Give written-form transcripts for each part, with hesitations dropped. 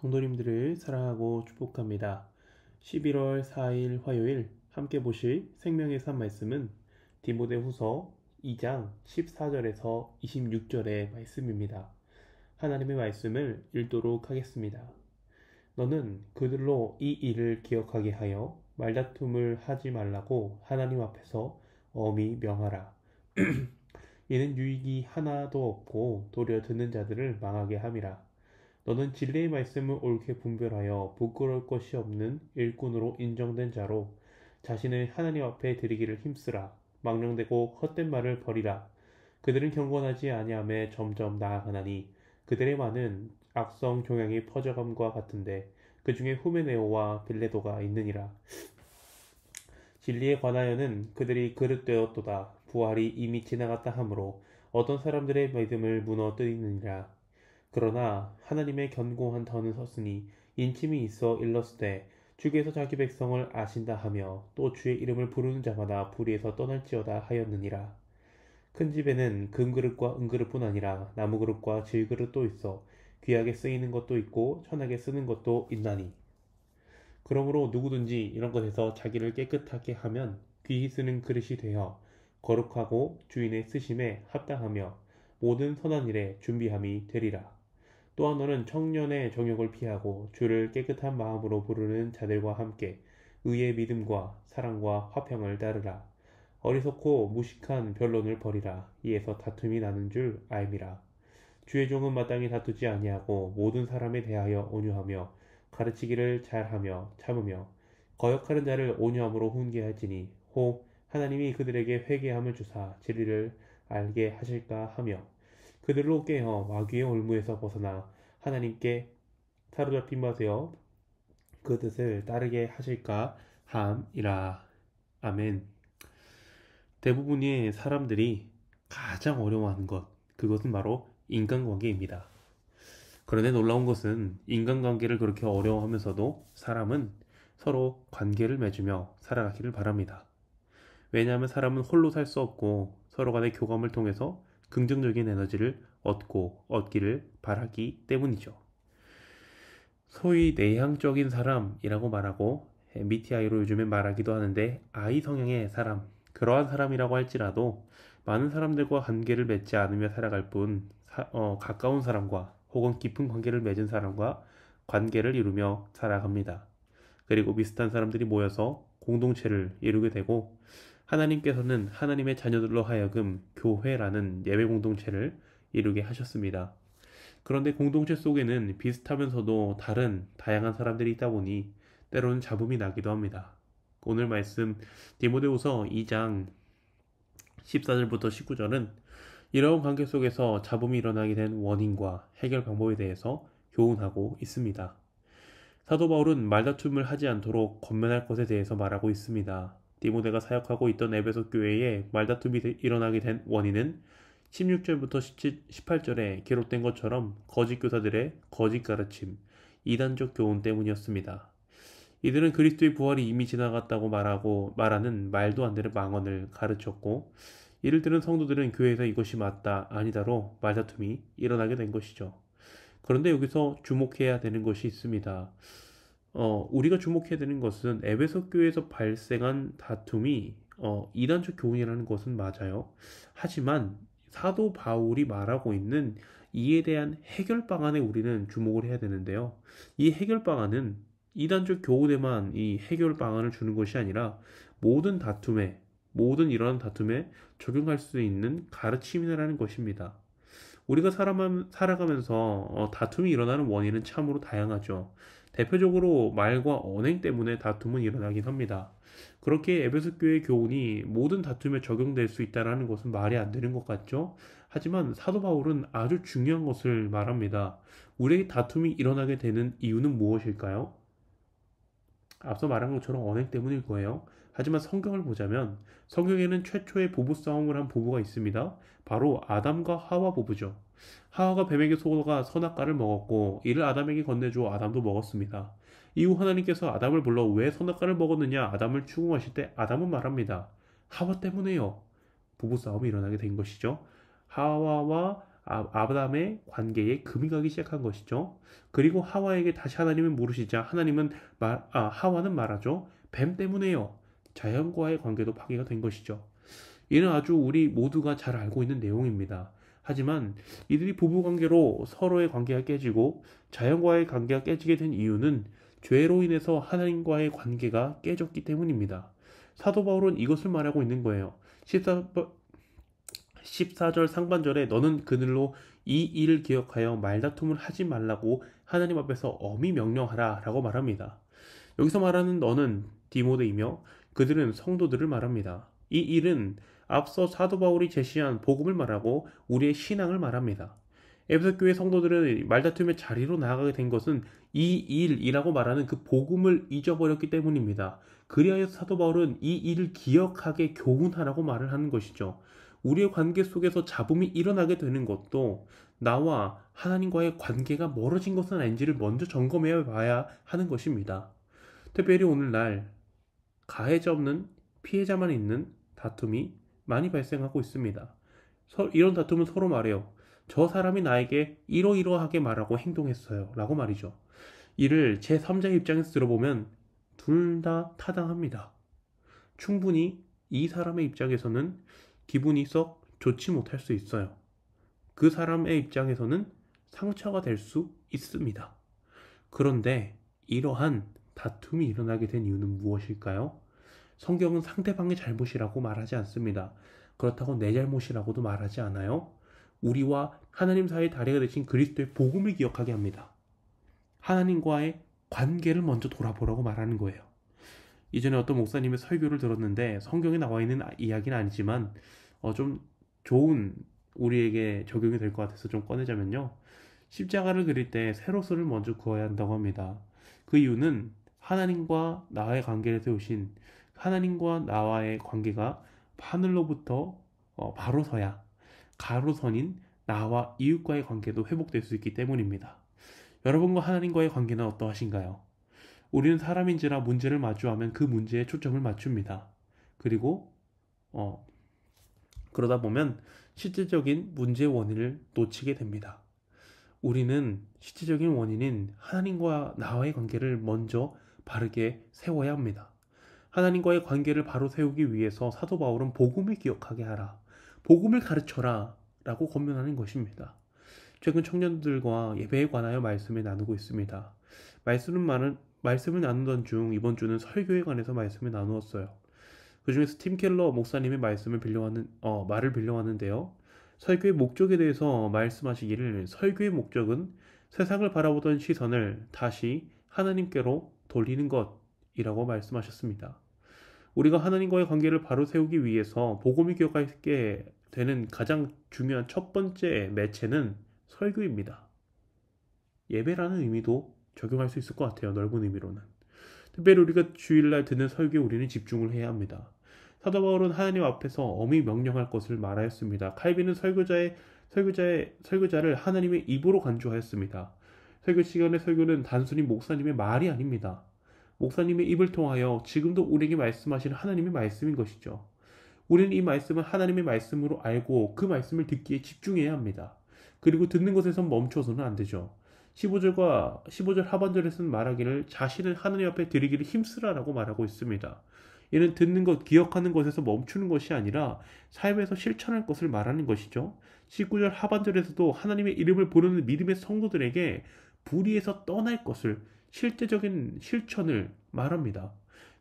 성도님들을 사랑하고 축복합니다. 11월 4일 화요일 함께 보실 생명의 산 말씀은 디모데후서 2장 14절에서 26절의 말씀입니다. 하나님의 말씀을 읽도록 하겠습니다. 너는 그들로 이 일을 기억하게 하여 말다툼을 하지 말라고 하나님 앞에서 엄히 명하라. 이는 유익이 하나도 없고 도리어 듣는 자들을 망하게 함이라. 너는 진리의 말씀을 옳게 분별하여 부끄러울 것이 없는 일꾼으로 인정된 자로 자신을 하나님 앞에 드리기를 힘쓰라. 망령되고 헛된 말을 버리라. 그들은 경건하지 아니하며 점점 나아가나니 그들의 많은 악성 종양이 퍼져감과 같은데 그 중에 후메네오와 빌레도가 있느니라. 진리에 관하여는 그들이 그릇되었도다. 부활이 이미 지나갔다 하므로 어떤 사람들의 믿음을 무너뜨리느니라. 그러나 하나님의 견고한 터는 섰으니 인침이 있어 일렀으되 주께서 자기 백성을 아신다 하며 또 주의 이름을 부르는 자마다 불의에서 떠날지어다 하였느니라. 큰 집에는 금그릇과 은그릇뿐 아니라 나무그릇과 질그릇도 있어 귀하게 쓰이는 것도 있고 천하게 쓰는 것도 있나니 그러므로 누구든지 이런 것에서 자기를 깨끗하게 하면 귀히 쓰는 그릇이 되어 거룩하고 주인의 쓰심에 합당하며 모든 선한 일에 준비함이 되리라. 또한 너는 청년의 정욕을 피하고 주를 깨끗한 마음으로 부르는 자들과 함께 의의 믿음과 사랑과 화평을 따르라. 어리석고 무식한 변론을 버리라. 이에서 다툼이 나는 줄 알미라. 주의 종은 마땅히 다투지 아니하고 모든 사람에 대하여 온유하며 가르치기를 잘하며 참으며 거역하는 자를 온유함으로 훈계할지니 혹 하나님이 그들에게 회개함을 주사 진리를 알게 하실까 하며 그들로 깨어 마귀의 올무에서 벗어나 하나님께 사로잡힌 바 되어 그 뜻을 따르게 하실까 함이라. 아멘. 대부분의 사람들이 가장 어려워하는 것, 그것은 바로 인간관계입니다. 그런데 놀라운 것은 인간관계를 그렇게 어려워하면서도 사람은 서로 관계를 맺으며 살아가기를 바랍니다. 왜냐하면 사람은 홀로 살 수 없고 서로 간의 교감을 통해서 긍정적인 에너지를 얻기를 바라기 때문이죠. 소위 내향적인 사람이라고 말하고 MBTI로 요즘엔 말하기도 하는데 I 성향의 사람, 그러한 사람이라고 할지라도 많은 사람들과 관계를 맺지 않으며 살아갈 뿐 가까운 사람과 혹은 깊은 관계를 맺은 사람과 관계를 이루며 살아갑니다. 그리고 비슷한 사람들이 모여서 공동체를 이루게 되고 하나님께서는 하나님의 자녀들로 하여금 교회라는 예배 공동체를 이루게 하셨습니다. 그런데 공동체 속에는 비슷하면서도 다른 다양한 사람들이 있다 보니 때로는 잡음이 나기도 합니다. 오늘 말씀 디모데후서 2장 14절부터 19절은 이러한 관계 속에서 잡음이 일어나게 된 원인과 해결 방법에 대해서 교훈하고 있습니다. 사도 바울은 말다툼을 하지 않도록 권면할 것에 대해서 말하고 있습니다. 디모데가 사역하고 있던 에베소 교회에 말다툼이 일어나게 된 원인은 16절부터 18절에 기록된 것처럼 거짓 교사들의 거짓 가르침, 이단적 교훈 때문이었습니다. 이들은 그리스도의 부활이 이미 지나갔다고 말하는 말도 안 되는 망언을 가르쳤고 이를 들은 성도들은 교회에서 이것이 맞다, 아니다로 말다툼이 일어나게 된 것이죠. 그런데 여기서 주목해야 되는 것이 있습니다. 우리가 주목해야 되는 것은 에베소 교회에서 발생한 다툼이 이단적 교훈이라는 것은 맞아요. 하지만 사도 바울이 말하고 있는 이에 대한 해결 방안에 우리는 주목을 해야 되는데요. 이 해결 방안은 이단적 교훈에만 이 해결 방안을 주는 것이 아니라 모든 이러한 다툼에 적용할 수 있는 가르침이라는 것입니다. 우리가 살아가면서 다툼이 일어나는 원인은 참으로 다양하죠. 대표적으로 말과 언행 때문에 다툼은 일어나긴 합니다. 그렇게 에베소 교회의 교훈이 모든 다툼에 적용될 수 있다는 것은 말이 안 되는 것 같죠? 하지만 사도 바울은 아주 중요한 것을 말합니다. 우리의 다툼이 일어나게 되는 이유는 무엇일까요? 앞서 말한 것처럼 언행 때문일 거예요. 하지만 성경을 보자면 성경에는 최초의 부부싸움을 한 부부가 있습니다. 바로 아담과 하와 부부죠. 하와가 뱀에게 속아가 선악과를 먹었고 이를 아담에게 건네주어 아담도 먹었습니다. 이후 하나님께서 아담을 불러 왜 선악과를 먹었느냐 아담을 추궁하실 때 아담은 말합니다. 하와 때문에요. 부부싸움이 일어나게 된 것이죠. 하와와 아담의 관계에 금이 가기 시작한 것이죠. 그리고 하와에게 다시 하나님은 물으시자 하와는 말하죠. 뱀 때문에요. 자연과의 관계도 파괴가 된 것이죠. 이는 아주 우리 모두가 잘 알고 있는 내용입니다. 하지만 이들이 부부관계로 서로의 관계가 깨지고 자연과의 관계가 깨지게 된 이유는 죄로 인해서 하나님과의 관계가 깨졌기 때문입니다. 사도 바울은 이것을 말하고 있는 거예요. 14절 상반절에 너는 그들로 이 일을 기억하여 말다툼을 하지 말라고 하나님 앞에서 엄히 명령하라 라고 말합니다. 여기서 말하는 너는 디모데이며 그들은 성도들을 말합니다. 이 일은 앞서 사도 바울이 제시한 복음을 말하고 우리의 신앙을 말합니다. 에베소 교회 성도들은 말다툼의 자리로 나아가게 된 것은 이 일이라고 말하는 그 복음을 잊어버렸기 때문입니다. 그리하여 사도 바울은 이 일을 기억하게 교훈하라고 말을 하는 것이죠. 우리의 관계 속에서 잡음이 일어나게 되는 것도 나와 하나님과의 관계가 멀어진 것은 아닌지를 먼저 점검해 봐야 하는 것입니다. 특별히 오늘날 가해자 없는 피해자만 있는 다툼이 많이 발생하고 있습니다. 이런 다툼은 서로 말해요. 저 사람이 나에게 이러이러하게 말하고 행동했어요. 라고 말이죠. 이를 제3자의 입장에서 들어보면 둘 다 타당합니다. 충분히 이 사람의 입장에서는 기분이 썩 좋지 못할 수 있어요. 그 사람의 입장에서는 상처가 될 수 있습니다. 그런데 이러한 다툼이 일어나게 된 이유는 무엇일까요? 성경은 상대방의 잘못이라고 말하지 않습니다. 그렇다고 내 잘못이라고도 말하지 않아요. 우리와 하나님 사이의 다리가 되신 그리스도의 복음을 기억하게 합니다. 하나님과의 관계를 먼저 돌아보라고 말하는 거예요. 이전에 어떤 목사님의 설교를 들었는데 성경에 나와 있는 이야기는 아니지만 좀 좋은 우리에게 적용이 될 것 같아서 좀 꺼내자면요. 십자가를 그릴 때 세로선을 먼저 그어야 한다고 합니다. 그 이유는 하나님과 나의 관계를 세우신 하나님과 나와의 관계가 하늘로부터 바로 서야 가로선인 나와 이웃과의 관계도 회복될 수 있기 때문입니다. 여러분과 하나님과의 관계는 어떠하신가요? 우리는 사람인지라 문제를 마주하면 그 문제에 초점을 맞춥니다. 그리고 그러다 보면 실질적인 문제의 원인을 놓치게 됩니다. 우리는 실질적인 원인인 하나님과 나와의 관계를 먼저 바르게 세워야 합니다. 하나님과의 관계를 바로 세우기 위해서 사도 바울은 복음을 기억하게 하라, 복음을 가르쳐라 라고 권면하는 것입니다. 최근 청년들과 예배에 관하여 말씀을 나누고 있습니다. 말씀을 나누던 중 이번 주는 설교에 관해서 말씀을 나누었어요. 그 중에서 팀 켈러 목사님의 말을 빌려왔는데요. 설교의 목적에 대해서 말씀하시기를 설교의 목적은 세상을 바라보던 시선을 다시 하나님께로 돌리는 것이라고 말씀하셨습니다. 우리가 하나님과의 관계를 바로 세우기 위해서 복음을 기억하게 되는 가장 중요한 첫 번째 매체는 설교입니다. 예배라는 의미도 적용할 수 있을 것 같아요. 넓은 의미로는. 특별히 우리가 주일날 듣는 설교에 우리는 집중을 해야 합니다. 사도 바울은 하나님 앞에서 엄히 명령할 것을 말하였습니다. 칼빈은 설교자를 하나님의 입으로 간주하였습니다. 설교 시간의 설교는 단순히 목사님의 말이 아닙니다. 목사님의 입을 통하여 지금도 우리에게 말씀하시는 하나님의 말씀인 것이죠. 우리는 이 말씀을 하나님의 말씀으로 알고 그 말씀을 듣기에 집중해야 합니다. 그리고 듣는 것에서 멈춰서는 안 되죠. 15절 하반절에서는 말하기를 자신을 하나님 앞에 드리기를 힘쓰라라고 말하고 있습니다. 이는 듣는 것, 기억하는 것에서 멈추는 것이 아니라 삶에서 실천할 것을 말하는 것이죠. 19절 하반절에서도 하나님의 이름을 부르는 믿음의 성도들에게 불의에서 떠날 것을 실제적인 실천을 말합니다.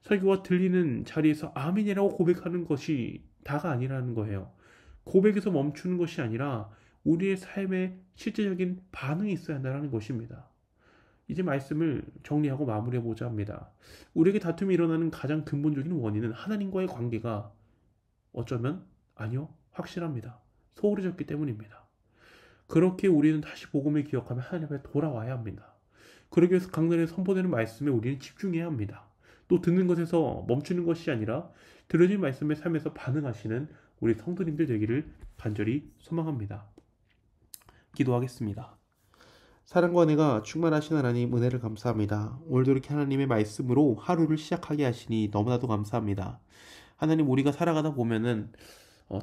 설교가 들리는 자리에서 아멘이라고 고백하는 것이 다가 아니라는 거예요. 고백에서 멈추는 것이 아니라 우리의 삶에 실제적인 반응이 있어야 한다는 것입니다. 이제 말씀을 정리하고 마무리해보자 합니다. 우리에게 다툼이 일어나는 가장 근본적인 원인은 하나님과의 관계가 확실합니다. 소홀해졌기 때문입니다. 그렇게 우리는 다시 복음을 기억하며 하나님 앞에 돌아와야 합니다. 그러기 위해서 강단에 선포되는 말씀에 우리는 집중해야 합니다. 또 듣는 것에서 멈추는 것이 아니라 들어진 말씀의 삶에서 반응하시는 우리 성도님들 되기를 간절히 소망합니다. 기도하겠습니다. 사랑과 은혜가 충만하신 하나님 은혜를 감사합니다. 오늘도 이렇게 하나님의 말씀으로 하루를 시작하게 하시니 너무나도 감사합니다. 하나님, 우리가 살아가다 보면은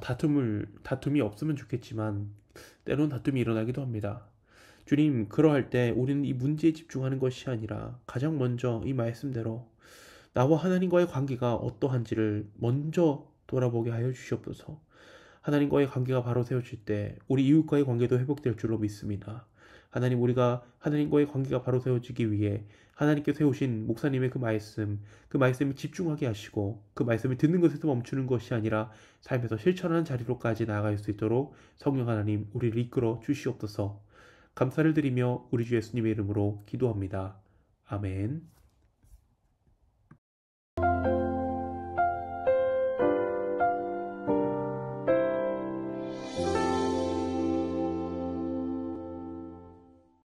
다툼이 없으면 좋겠지만 때론 다툼이 일어나기도 합니다. 주님, 그러할 때 우리는 이 문제에 집중하는 것이 아니라 가장 먼저 이 말씀대로 나와 하나님과의 관계가 어떠한지를 먼저 돌아보게 하여 주시옵소서. 하나님과의 관계가 바로 세워질 때 우리 이웃과의 관계도 회복될 줄로 믿습니다. 하나님, 우리가 하나님과의 관계가 바로 세워지기 위해 하나님께 세우신 목사님의 그 말씀에 집중하게 하시고 그 말씀을 듣는 것에서 멈추는 것이 아니라 삶에서 실천하는 자리로까지 나아갈 수 있도록 성령 하나님 우리를 이끌어 주시옵소서. 감사를 드리며 우리 주 예수님의 이름으로 기도합니다. 아멘.